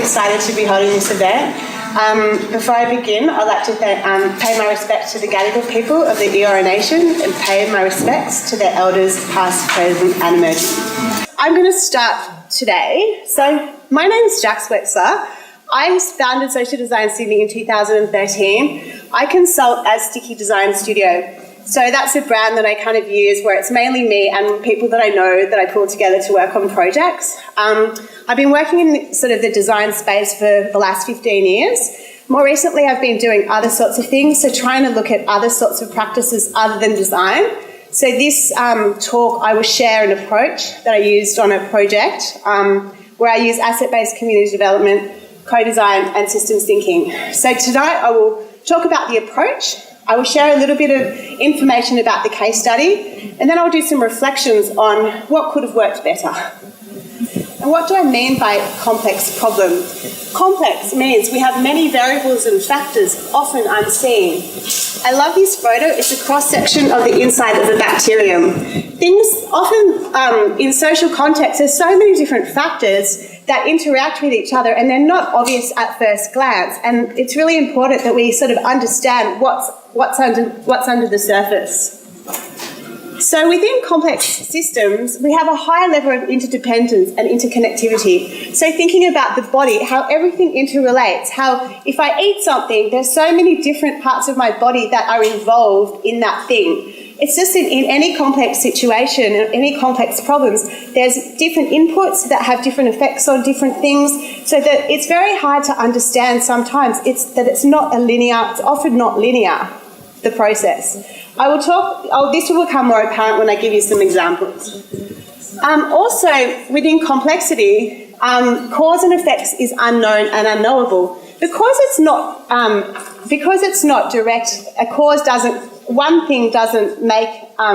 excited to be holding this event. Before I begin, I'd like to pay my respects to the Gadigal people of the Eora Nation and pay my respects to their elders past, present and emerging. I'm going to start today. So my name is Jax Wechsler. I founded Social Design Sydney in 2013. I consult as Sticky Design Studio. So that's a brand that I kind of use where it's mainly me and people that I know that I pull together to work on projects. I've been working in sort of the design space for the last 15 years. More recently, I've been doing other sorts of things, so trying to look at other sorts of practices other than design. So this talk, I will share an approach that I used on a project where I use asset-based community development, co-design and systems thinking. So tonight I will talk about the approach. I will share a little bit of information about the case study, and then I'll do some reflections on what could have worked better. And what do I mean by complex problem? Complex means we have many variables and factors, often unseen. I love this photo. It's a cross-section of the inside of a bacterium. Things often in social context, there's so many different factors that interact with each other and they're not obvious at first glance. And it's really important that we sort of understand what's under the surface. So within complex systems, we have a high level of interdependence and interconnectivity. So thinking about the body, how everything interrelates, how if I eat something, there's so many different parts of my body that are involved in that thing. It's just in any complex situation and any complex problems, there's different inputs that have different effects on different things, so that it's very hard to understand sometimes. It's often not linear, the process. This will become more apparent when I give you some examples. Also, within complexity, cause and effects is unknown and unknowable. Because it's not direct, one thing doesn't make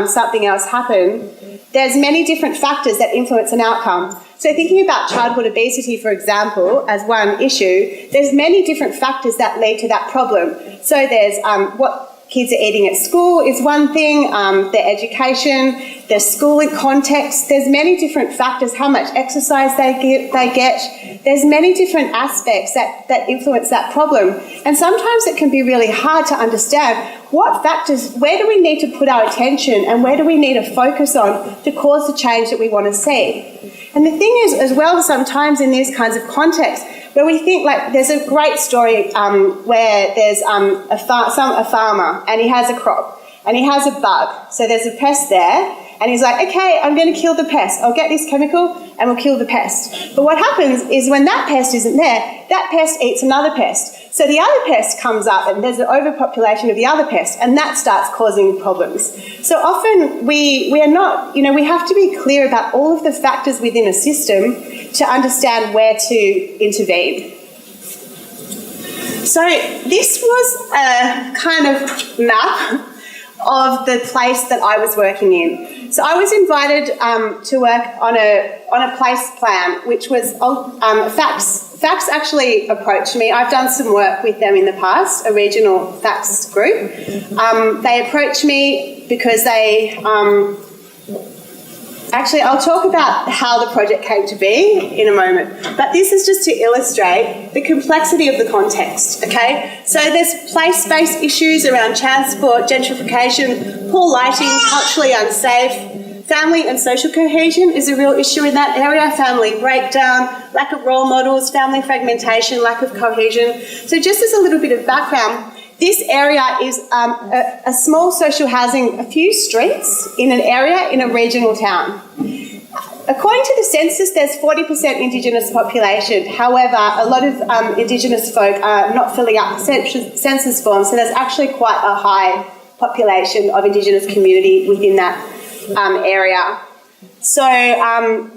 something else happen. There's many different factors that influence an outcome. So thinking about childhood obesity, for example, as one issue, there's many different factors that lead to that problem. So there's what kids are eating at school is one thing, their education, their schooling context. There's many different factors, how much exercise they get. There's many different aspects that influence that problem. And sometimes it can be really hard to understand what factors, where do we need to put our attention and where do we need to focus on to cause the change that we want to see. And the thing is, as well, sometimes in these kinds of contexts, where we think, like, there's a great story where there's a farmer and he has a crop and he has a bug. So there's a pest there and he's like, okay, I'm going to kill the pest. I'll get this chemical and we'll kill the pest. But what happens is when that pest isn't there, that pest eats another pest. So the other pest comes up and there's an overpopulation of the other pest and that starts causing problems. So often we are not, we have to be clear about all of the factors within a system to understand where to intervene. So this was a kind of map of the place that I was working in. So I was invited to work on a place plan, which was FACTS. FACTS actually approached me. I've done some work with them in the past, a regional FACTS group. They approached me because they... Actually, I'll talk about how the project came to be in a moment, but this is just to illustrate the complexity of the context, okay? So there's place-based issues around transport, gentrification, poor lighting, culturally unsafe. Family and social cohesion is a real issue in that area, family breakdown, lack of role models, family fragmentation, lack of cohesion. So just as a little bit of background, this area is a small social housing, a few streets in an area in a regional town. According to the census, there's 40% Indigenous population. However, a lot of Indigenous folk are not filling out the census form, so there's actually quite a high population of Indigenous community within that area. So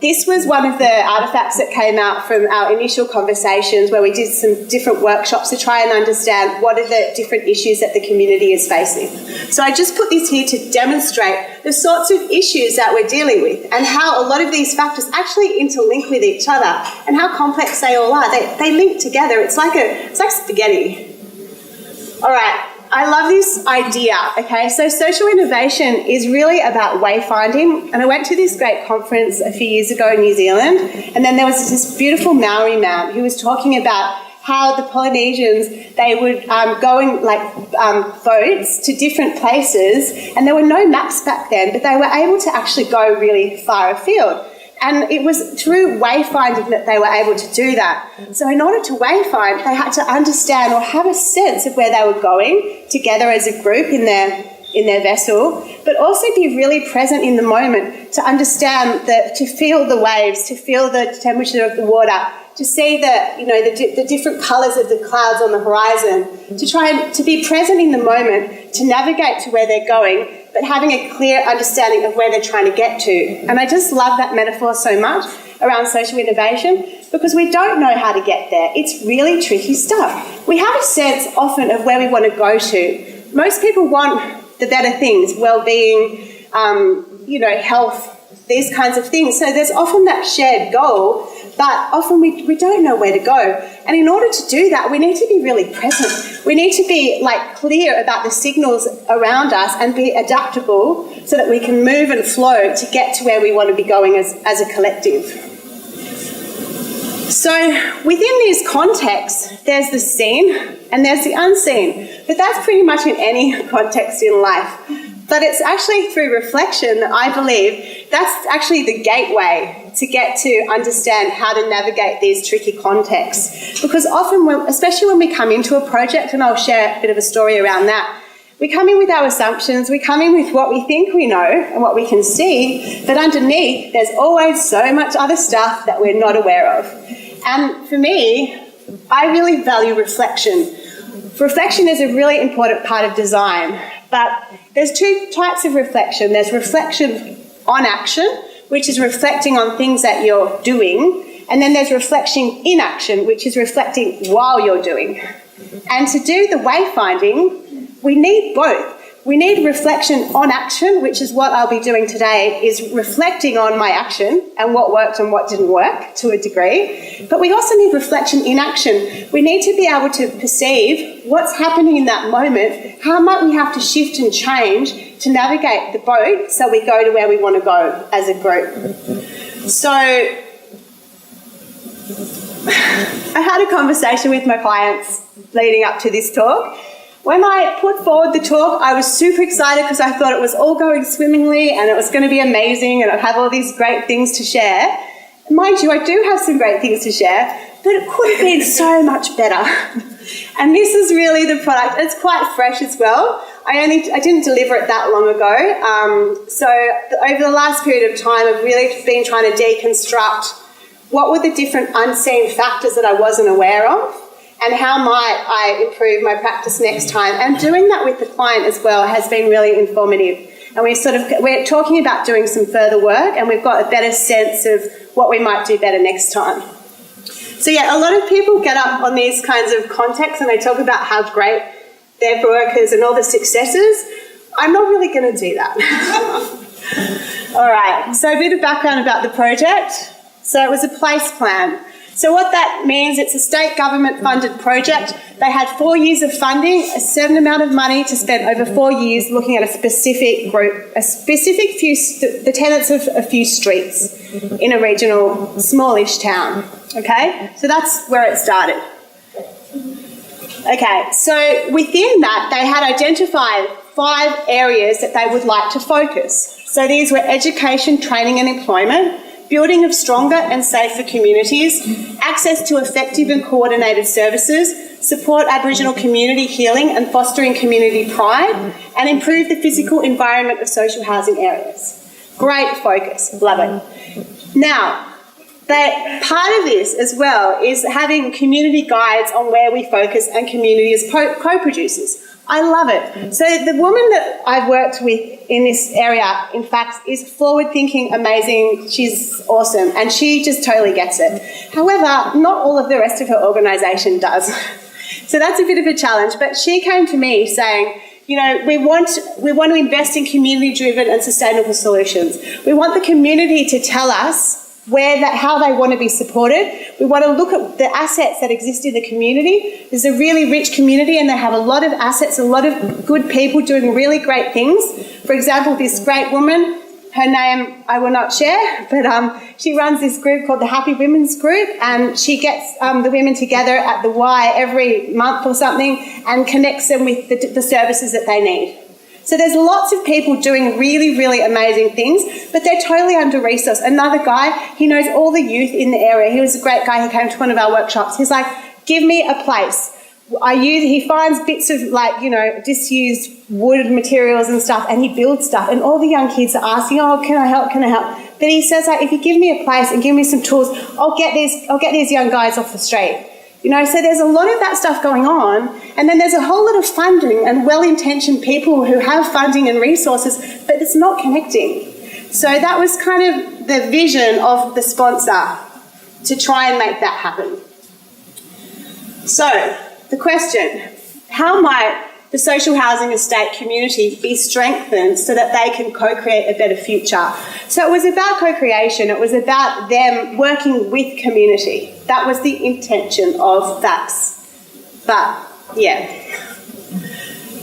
this was one of the artefacts that came out from our initial conversations where we did some different workshops to try and understand what are the different issues that the community is facing. So I just put this here to demonstrate the sorts of issues that we're dealing with and how a lot of these factors actually interlink with each other and how complex they all are. They link together. It's like spaghetti. All right. I love this idea, okay? So social innovation is really about wayfinding, and I went to this great conference a few years ago in New Zealand, and then there was this beautiful Maori man who was talking about how the Polynesians, they would go in boats to different places, and there were no maps back then, but they were able to actually go really far afield. And it was through wayfinding that they were able to do that. So in order to wayfind, they had to understand or have a sense of where they were going together as a group in their vessel, but also be really present in the moment to understand to feel the waves, to feel the temperature of the water, to see the different colours of the clouds on the horizon, to try to be present in the moment, to navigate to where they're going, but having a clear understanding of where they're trying to get to. And I just love that metaphor so much around social innovation, because we don't know how to get there. It's really tricky stuff. We have a sense often of where we want to go to. Most people want the better things, well-being, health, these kinds of things. So there's often that shared goal, but often we don't know where to go. And in order to do that, we need to be really present. We need to be clear about the signals around us and be adaptable so that we can move and flow to get to where we want to be going as a collective. So within these contexts, there's the seen and there's the unseen. But that's pretty much in any context in life. But it's actually through reflection that I believe that's actually the gateway to get to understand how to navigate these tricky contexts. Because often, especially when we come into a project, and I'll share a bit of a story around that, we come in with our assumptions, we come in with what we think we know and what we can see, but underneath there's always so much other stuff that we're not aware of. And for me, I really value reflection. Reflection is a really important part of design, but there's two types of reflection. There's reflection on action, which is reflecting on things that you're doing, and then there's reflection in action, which is reflecting while you're doing. And to do the wayfinding, we need both. We need reflection on action, which is what I'll be doing today, is reflecting on my action and what worked and what didn't work to a degree. But we also need reflection in action. We need to be able to perceive what's happening in that moment, how might we have to shift and change to navigate the boat so we go to where we want to go as a group. So I had a conversation with my clients leading up to this talk. When I put forward the talk, I was super excited because I thought it was all going swimmingly and it was going to be amazing and I'd have all these great things to share. Mind you, I do have some great things to share, but it could have been so much better. And this is really the product. It's quite fresh as well. I didn't deliver it that long ago. So over the last period of time, I've really been trying to deconstruct what were the different unseen factors that I wasn't aware of, and how might I improve my practice next time. And doing that with the client as well has been really informative. And we're talking about doing some further work, and we've got a better sense of what we might do better next time. So yeah, a lot of people get up on these kinds of contexts and they talk about how great their workers and all the successes. I'm not really going to do that. All right, so a bit of background about the project. So it was a place plan. So what that means, it's a state government funded project. They had 4 years of funding, a certain amount of money to spend over 4 years looking at a specific group, the tenants of a few streets in a regional, smallish town. Okay, so that's where it started. Okay, so within that, they had identified 5 areas that they would like to focus. So these were education, training and employment, building of stronger and safer communities, access to effective and coordinated services, support Aboriginal community healing and fostering community pride, and improve the physical environment of social housing areas. Great focus, love it. Now, part of this as well is having community guides on where we focus and community as co-producers. I love it. So the woman that I've worked with in this area, in fact, is forward-thinking, amazing. She's awesome, and she just totally gets it. However, not all of the rest of her organisation does. So that's a bit of a challenge. But she came to me saying, you know, we want to invest in community-driven and sustainable solutions. We want the community to tell us how they want to be supported. We want to look at the assets that exist in the community. There's a really rich community and they have a lot of assets, a lot of good people doing really great things. For example, this great woman, her name I will not share, but she runs this group called the Happy Women's Group, and she gets the women together at the Y every month or something and connects them with the services that they need. So there's lots of people doing really, really amazing things, but they're totally under-resourced. Another guy, he knows all the youth in the area. He was a great guy. He came to one of our workshops. He's like, give me a place. He finds bits of disused wood materials and stuff, and he builds stuff. And all the young kids are asking, oh, can I help? Can I help? But he says, like, if you give me a place and give me some tools, I'll get these young guys off the street. So there's a lot of that stuff going on, and then there's a whole lot of funding and well-intentioned people who have funding and resources, but it's not connecting. So that was kind of the vision of the sponsor, to try and make that happen. So the question, how might the social housing estate community be strengthened so that they can co-create a better future? So it was about co-creation. It was about them working with community. That was the intention of VAX. But, yeah.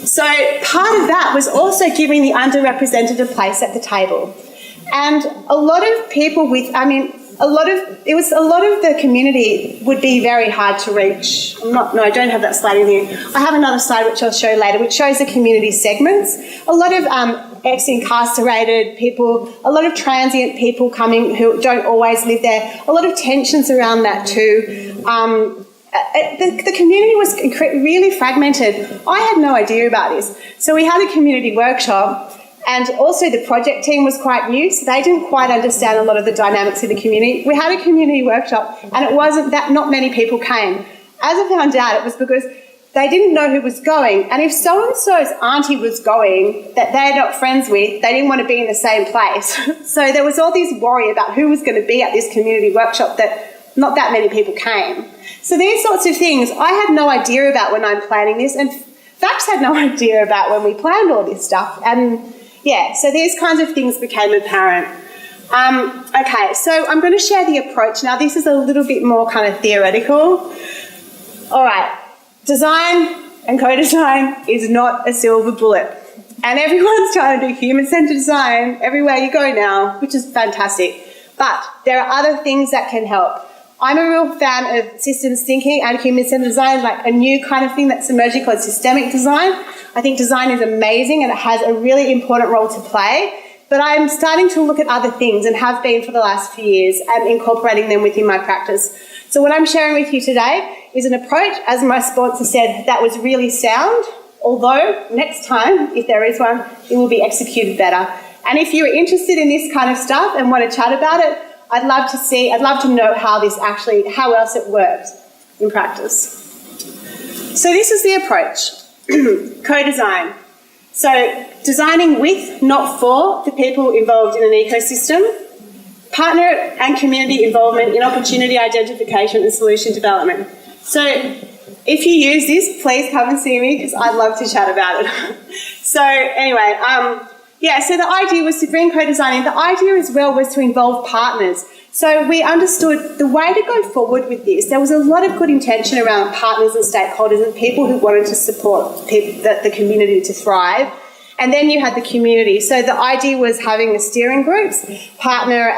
So part of that was also giving the underrepresented a place at the table. And a lot of people a lot of the community would be very hard to reach. I don't have that slide in here. I have another slide which I'll show later, which shows the community segments. A lot of ex-incarcerated people, a lot of transient people coming who don't always live there, a lot of tensions around that too. The community was really fragmented. I had no idea about this. So we had a community workshop, and also the project team was quite new, so they didn't quite understand a lot of the dynamics of the community. We had a community workshop, and it wasn't that not many people came. As I found out, it was because they didn't know who was going, and if so-and-so's auntie was going that they're not friends with, they didn't want to be in the same place. So there was all this worry about who was going to be at this community workshop that not that many people came. So these sorts of things I had no idea about when I'm planning this, and Vax had no idea about when we planned all this stuff. And yeah, so these kinds of things became apparent. Okay, so I'm going to share the approach. Now, this is a little bit more kind of theoretical. All right, design and co-design is not a silver bullet. And everyone's trying to do human-centered design everywhere you go now, which is fantastic. But there are other things that can help. I'm a real fan of systems thinking and human-centered design, like a new kind of thing that's emerging called systemic design. I think design is amazing and it has a really important role to play, but I'm starting to look at other things and have been for the last few years and incorporating them within my practice. So what I'm sharing with you today is an approach, as my sponsor said, that was really sound, although next time, if there is one, it will be executed better. And if you're interested in this kind of stuff and want to chat about it, I'd love to know how else it works in practice. So this is the approach, co-design. So designing with, not for, the people involved in an ecosystem, partner and community involvement in opportunity identification and solution development. So if you use this, please come and see me because I'd love to chat about it. So anyway, so the idea was to bring co-design in. The idea as well was to involve partners. So we understood the way to go forward with this. There was a lot of good intention around partners and stakeholders and people who wanted to support the community to thrive. And then you had the community. So the idea was having the steering groups, partner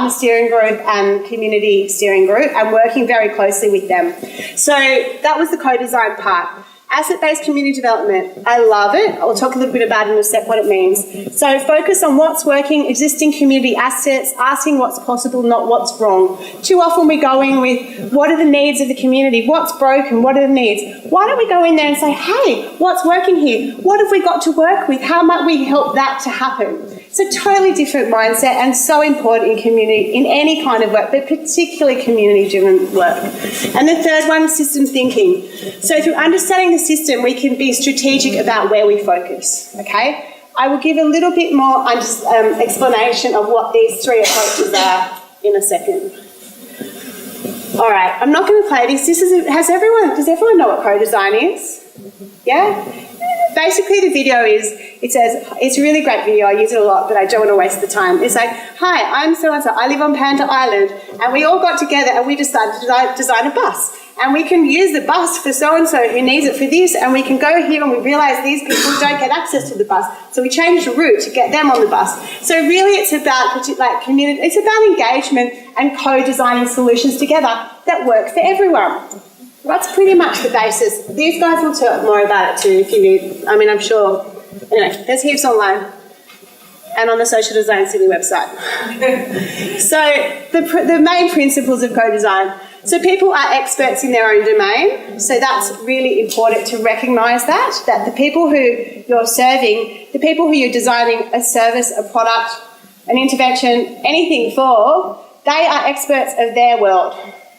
steering group and community steering group, and working very closely with them. So that was the co-design part. Asset-based community development, I love it. I'll talk a little bit about it in a sec what it means. So focus on what's working, existing community assets, asking what's possible, not what's wrong. Too often we go in with what are the needs of the community, what's broken, what are the needs. Why don't we go in there and say, hey, what's working here? What have we got to work with? How might we help that to happen? It's a totally different mindset and so important in community, in any kind of work, but particularly community-driven work. And the third one, system thinking. So through understanding the system, we can be strategic about where we focus, okay? I will give a little bit more explanation of what these three approaches are in a second. All right, I'm not going to play this. Does everyone know what co-design is? Yeah? basically the video it says, it's a really great video, I use it a lot, but I don't want to waste the time. It's like, hi, I'm so-and-so, I live on Panda Island, and we all got together and we decided to design a bus. And we can use the bus for so-and-so who needs it for this, and we can go here and we realise these people don't get access to the bus. So we change the route to get them on the bus. So really it's about community, it's about engagement and co-designing solutions together that work for everyone. That's pretty much the basis. These guys will talk more about it too if you need, I mean, I'm sure. Anyway, there's heaps online and on the Social Design Sydney website. So the main principles of co-design. So people are experts in their own domain, so that's really important to recognise that the people who you're serving, the people who you're designing a service, a product, an intervention, anything for, they are experts of their world.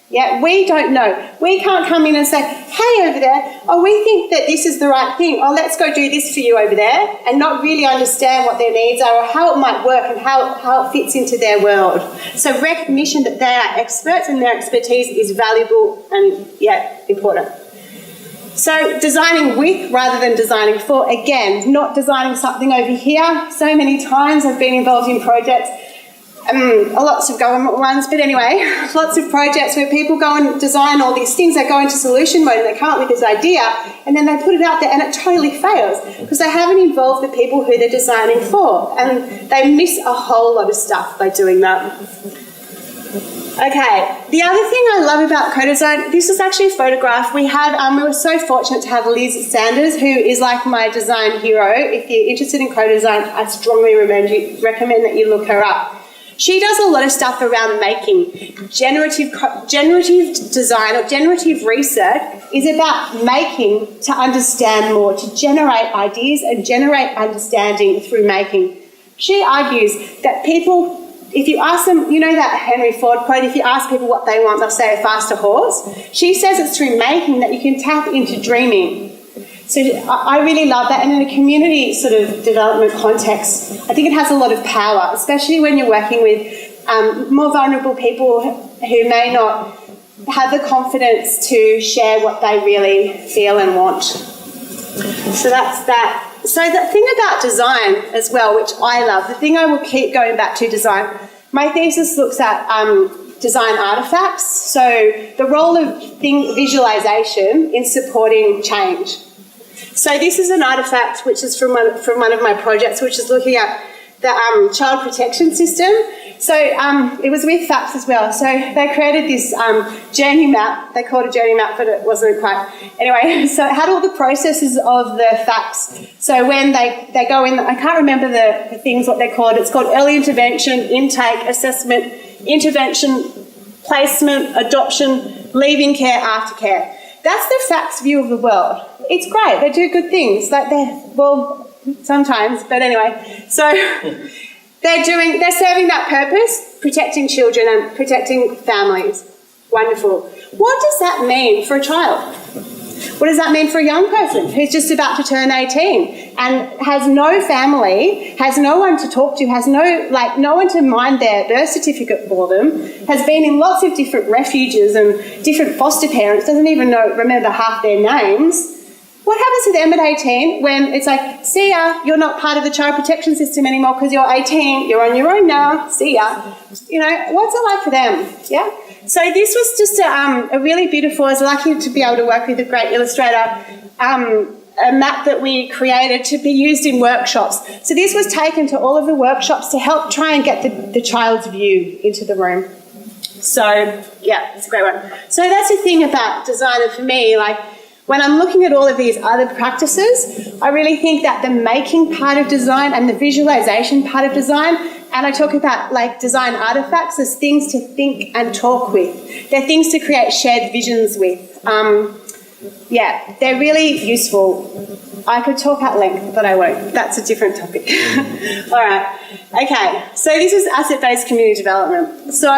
Yeah, we don't know. We can't come in and say, hey, over there, oh, we think that this is the right thing. Oh, let's go do this for you over there, and not really understand what their needs are or how it might work and how it fits into their world. So recognition that they are experts and their expertise is valuable and, yeah, important. So designing with rather than designing for, again, not designing something over here. So many times I've been involved in projects, lots of government ones, but anyway, lots of projects where people go and design all these things, they go into solution mode and they come up with this idea and then they put it out there and it totally fails because they haven't involved the people who they're designing for, and they miss a whole lot of stuff by doing that. Okay, the other thing I love about co-design, this was actually a photograph. We were so fortunate to have Liz Sanders, who is like my design hero. If you're interested in co-design, I strongly recommend that you look her up. She does a lot of stuff around making. Generative design or generative research is about making to understand more, to generate ideas and generate understanding through making. She argues that people, if you ask them, you know that Henry Ford quote, if you ask people what they want, they'll say a faster horse. She says it's through making that you can tap into dreaming. So I really love that, and in a community sort of development context, I think it has a lot of power, especially when you're working with more vulnerable people who may not have the confidence to share what they really feel and want. So that's that. So the thing about design as well, which I love, the thing I will keep going back to design, my thesis looks at design artefacts, so the role of visualization in supporting change. So this is an artefact which is from one of my projects, which is looking at the child protection system. So it was with FAPS as well. So they created this journey map. They called it a journey map, but it wasn't quite. Anyway, so it had all the processes of the FAPS. So when they go in, I can't remember the things, what they're called. It's called early intervention, intake, assessment, intervention, placement, adoption, leaving care, aftercare. That's the FAPS view of the world. It's great. They do good things. Well, sometimes, but anyway. So they're serving that purpose, protecting children and protecting families. Wonderful. What does that mean for a child? What does that mean for a young person who's just about to turn 18 and has no family, has no one to talk to, has no one to mind their birth certificate for them, has been in lots of different refuges and different foster parents, doesn't even remember half their names? What happens to them at 18 when it's like, see ya, you're not part of the child protection system anymore because you're 18, you're on your own now, see ya. You know, what's it like for them? Yeah? So this was just a really beautiful, I was lucky to be able to work with a great illustrator, a map that we created to be used in workshops. So this was taken to all of the workshops to help try and get the child's view into the room. So, yeah, it's a great one. So that's the thing about design, and for me, like, when I'm looking at all of these other practices, I really think that the making part of design and the visualization part of design, and I talk about like design artifacts as things to think and talk with. They're things to create shared visions with. Yeah, they're really useful. I could talk at length, but I won't. That's a different topic. All right. Okay, so this is asset-based community development. So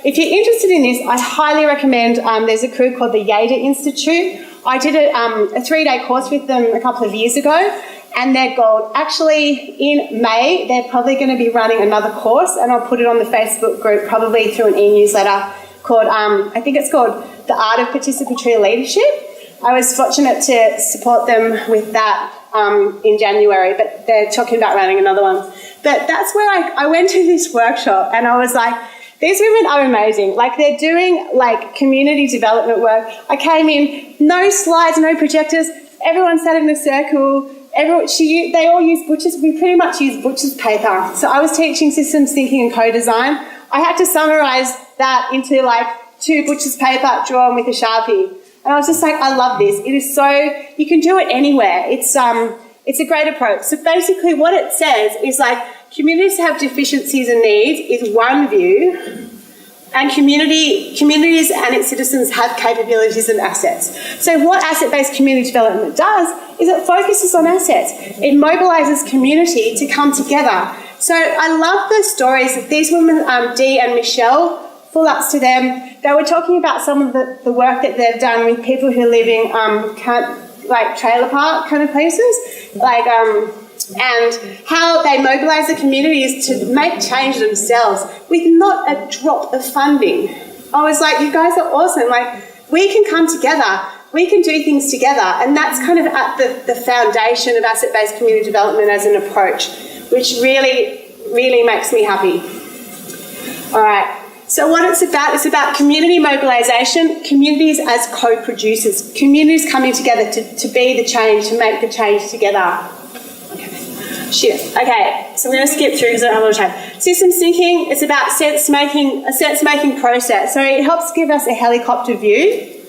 if you're interested in this, I highly recommend, there's a crew called the Yader Institute. I did a 3-day course with them a couple of years ago, and they're gold. Actually, in May, they're probably going to be running another course, and I'll put it on the Facebook group, probably through an e-newsletter called, I think it's called The Art of Participatory Leadership. I was fortunate to support them with that in January, but they're talking about running another one. But that's where I went to this workshop and I was like, these women are amazing. Like, they're doing like community development work. I came in, no slides, no projectors. Everyone sat in a circle. They all use butcher's. We pretty much use butcher's paper. So I was teaching systems thinking and co-design. I had to summarise that into like 2 butcher's paper drawn with a Sharpie. And I was just like, I love this. It is so, you can do it anywhere. It's a great approach. So basically what it says is like, communities have deficiencies and needs is one view, and communities and its citizens have capabilities and assets. So what asset-based community development does is it focuses on assets. It mobilises community to come together. So I love the stories that these women, Dee and Michelle, full ups to them. They were talking about some of the work that they've done with people who live in like trailer park kind of places, like and how they mobilise the communities to make change themselves with not a drop of funding. I was like, you guys are awesome. Like, we can come together. We can do things together. And that's kind of at the foundation of asset-based community development as an approach, which really, really makes me happy. All right. So what it's about community mobilisation, communities as co-producers, communities coming together to be the change, to make the change together. Okay, so I'm going to skip through because I don't have a lot of time. Systems thinking, it's about a sense-making process. So it helps give us a helicopter view.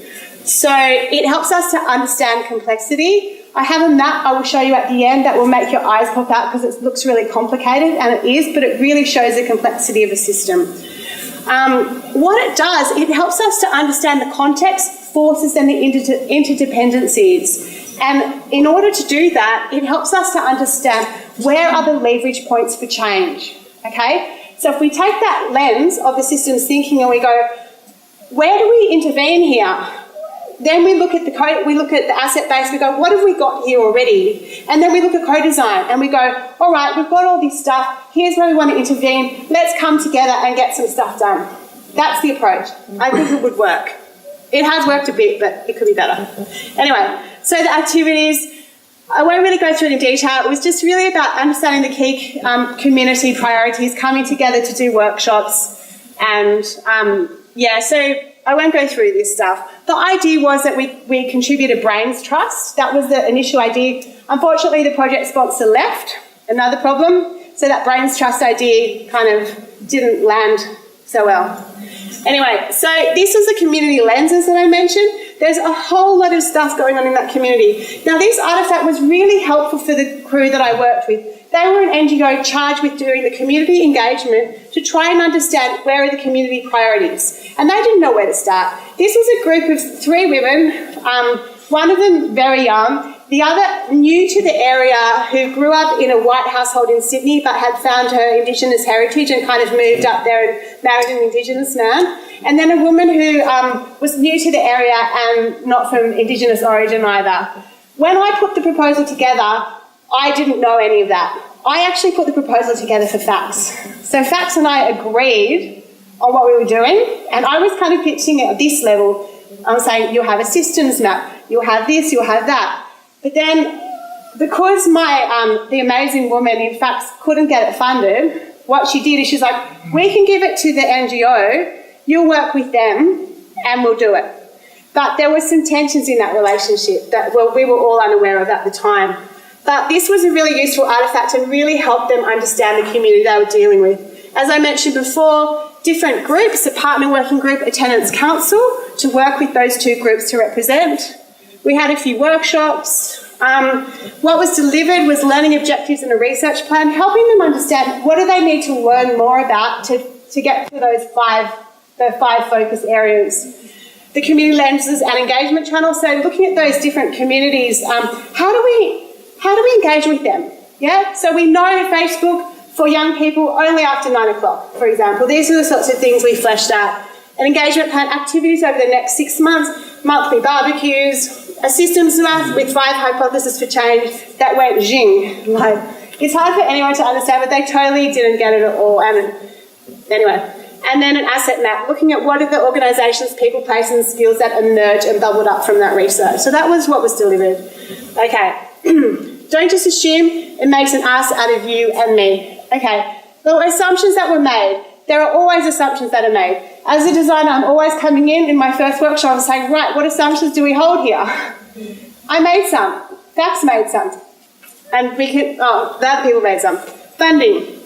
So it helps us to understand complexity. I have a map I will show you at the end that will make your eyes pop out because it looks really complicated, and it is, but it really shows the complexity of a system. What it does, it helps us to understand the context, forces and the interdependencies. And in order to do that, it helps us to understand where are the leverage points for change, okay? So if we take that lens of the systems thinking and we go, where do we intervene here? Then we look at the asset base, we go, what have we got here already? And then we look at co-design and we go, all right, we've got all this stuff, here's where we want to intervene, let's come together and get some stuff done. That's the approach. I think it would work. It has worked a bit, but it could be better. Anyway, so the activities, I won't really go through it in detail. It was just really about understanding the key community priorities, coming together to do workshops, and so I won't go through this stuff. The idea was that we contributed Brains Trust. That was the initial idea. Unfortunately, the project sponsor left, another problem, so that Brains Trust idea kind of didn't land so well. Anyway, so this was the community lenses that I mentioned. There's a whole lot of stuff going on in that community. Now, this artefact was really helpful for the crew that I worked with. They were an NGO charged with doing the community engagement to try and understand where are the community priorities. And they didn't know where to start. This was a group of 3 women, one of them very young, the other new to the area, who grew up in a white household in Sydney but had found her indigenous heritage and kind of moved up there and married an indigenous man. And then a woman who was new to the area and not from indigenous origin either. When I put the proposal together, I didn't know any of that. I actually put the proposal together for Fax. So Fax and I agreed on what we were doing, and I was kind of pitching it at this level. I'm saying, you'll have a systems map, you'll have this, you'll have that. But then, because the amazing woman in Fax couldn't get it funded, what she did is she's like, we can give it to the NGO, you'll work with them, and we'll do it. But there were some tensions in that relationship that we were all unaware of at the time. But this was a really useful artefact and really helped them understand the community they were dealing with. As I mentioned before, different groups, a partner working group, a tenants council, to work with those 2 groups to represent. We had a few workshops. What was delivered was learning objectives and a research plan, helping them understand what do they need to learn more about to get to those 5 focus areas. The community lenses and engagement channels, so looking at those different communities, how do we engage with them? Yeah, so we know Facebook for young people only after 9 o'clock, for example. These are the sorts of things we fleshed out. An engagement plan, activities over the next 6 months, monthly barbecues, a systems map with 5 hypotheses for change that went zing. Like, it's hard for anyone to understand, but they totally didn't get it at all. And anyway, and then an asset map, looking at what are the organisations, people, places and skills that emerge and bubbled up from that research. So that was what was delivered. Okay. Don't just assume it makes an ass out of you and me. Okay, the assumptions that were made. There are always assumptions that are made. As a designer, I'm always coming in my first workshop, I was saying, right, what assumptions do we hold here? I made some. Fax made some. And that people made some. Funding.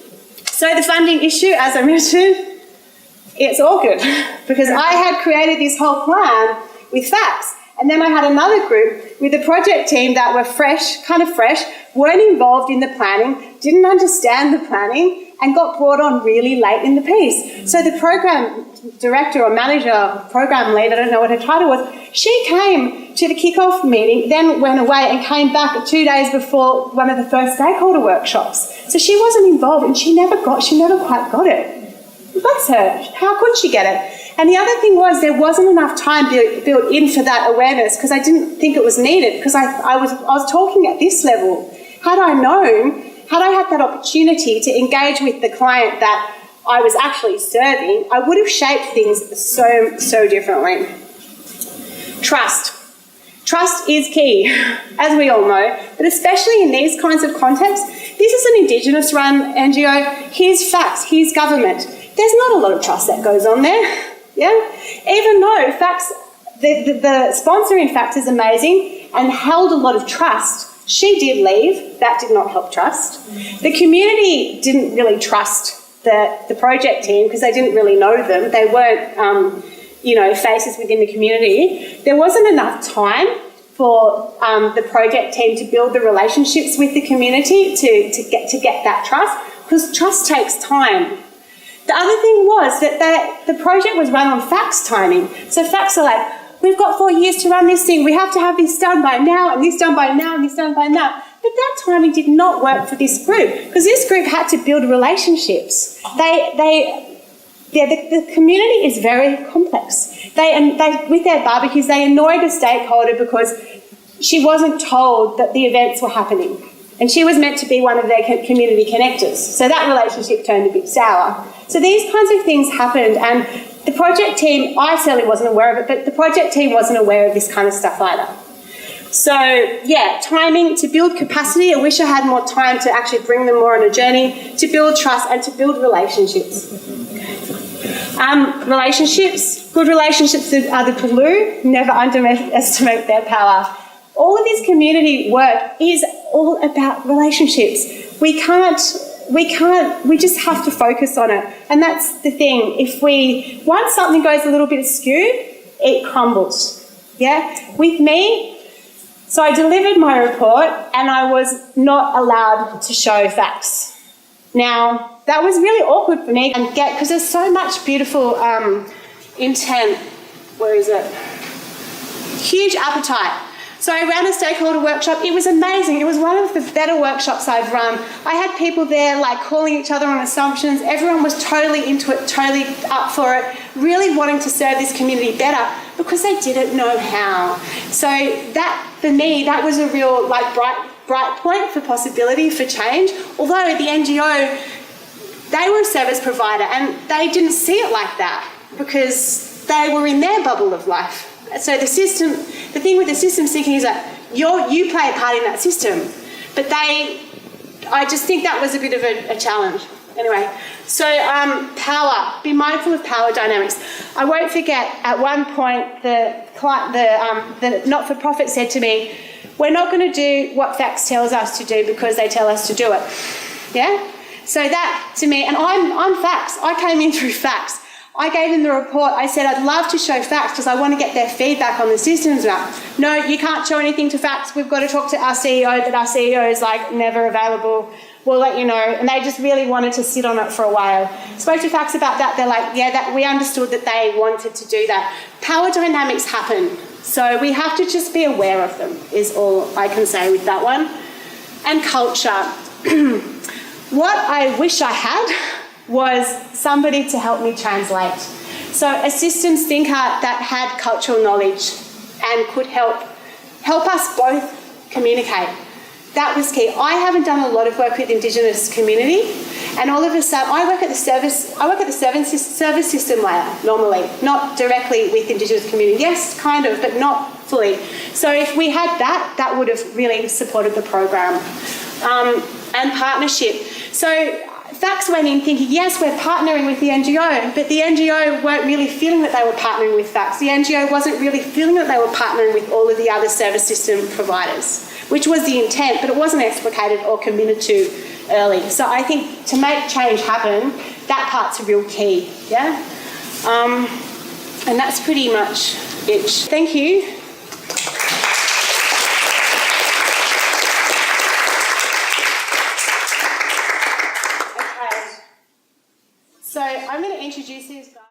So the funding issue, as I mentioned, it's awkward because I had created this whole plan with fax. And then I had another group with the project team that were fresh, weren't involved in the planning, didn't understand the planning, and got brought on really late in the piece. So the program director or manager, program lead, I don't know what her title was, she came to the kickoff meeting, then went away and came back 2 days before one of the first stakeholder workshops. So she wasn't involved and she never quite got it. Bless her. How could she get it? And the other thing was there wasn't enough time built in for that awareness because I didn't think it was needed because I was talking at this level. Had I known, had I had that opportunity to engage with the client that I was actually serving, I would have shaped things so differently. Trust. Trust is key, as we all know, but especially in these kinds of contexts. This is an Indigenous run NGO. Here's facts, here's government. There's not a lot of trust that goes on there. Yeah, even though facts, the sponsor in fact is amazing and held a lot of trust. She did leave. That did not help trust. The community didn't really trust the project team because they didn't really know them. They weren't, faces within the community. There wasn't enough time for the project team to build the relationships with the community to get that trust because trust takes time. The other thing was that the project was run on fax timing. So fax are like, we've got 4 years to run this thing. We have to have this done by now, and this done by now, and this done by now. But that timing did not work for this group because this group had to build relationships. The community is very complex. They with their barbecues, they annoyed a stakeholder because she wasn't told that the events were happening. And she was meant to be one of their community connectors. So that relationship turned a bit sour. So these kinds of things happened, and the project team, I certainly wasn't aware of it, but the project team wasn't aware of this kind of stuff either. So yeah, timing to build capacity. I wish I had more time to actually bring them more on a journey, to build trust and to build relationships. Good relationships are the glue. Never underestimate their power. All of this community work is all about relationships. We just have to focus on it. And that's the thing. Once something goes a little bit askew, it crumbles. Yeah? With me, so I delivered my report and I was not allowed to show facts. Now, that was really awkward for me because there's so much beautiful intent. Where is it? Huge appetite. So I ran a stakeholder workshop. It was amazing. It was one of the better workshops I've run. I had people there calling each other on assumptions. Everyone was totally into it, totally up for it, really wanting to serve this community better because they didn't know how. So that, for me, that was a real bright point for possibility for change. Although the NGO, they were a service provider and they didn't see it like that because they were in their bubble of life. So the thing with the systems thinking is that you play a part in that system. But I just think that was a bit of a challenge. Anyway, so power. Be mindful of power dynamics. I won't forget, at one point, the not-for-profit said to me, we're not going to do what fax tells us to do because they tell us to do it. Yeah? So that, to me, and I'm fax. I came in through fax. I gave them the report. I said, I'd love to show facts because I want to get their feedback on the systems map. No, you can't show anything to facts. We've got to talk to our CEO, but our CEO is never available. We'll let you know. And they just really wanted to sit on it for a while. Spoke to facts about that. They're like, yeah, that we understood that they wanted to do that. Power dynamics happen. So we have to just be aware of them is all I can say with that one. And culture. What I wish I had was somebody to help me translate. So a systems thinker that had cultural knowledge and could help us both communicate. That was key. I haven't done a lot of work with Indigenous community And all of a sudden, I work at the service system layer normally, not directly with Indigenous community. Yes, kind of, but not fully. So if we had that, that would have really supported the program. And partnership. So FACTS went in thinking, yes, we're partnering with the NGO, but the NGO weren't really feeling that they were partnering with FACTS. The NGO wasn't really feeling that they were partnering with all of the other service system providers, which was the intent, but it wasn't explicated or committed to early. So I think to make change happen, that part's a real key, yeah? And that's pretty much it. Thank you. So I'm going to introduce these guys.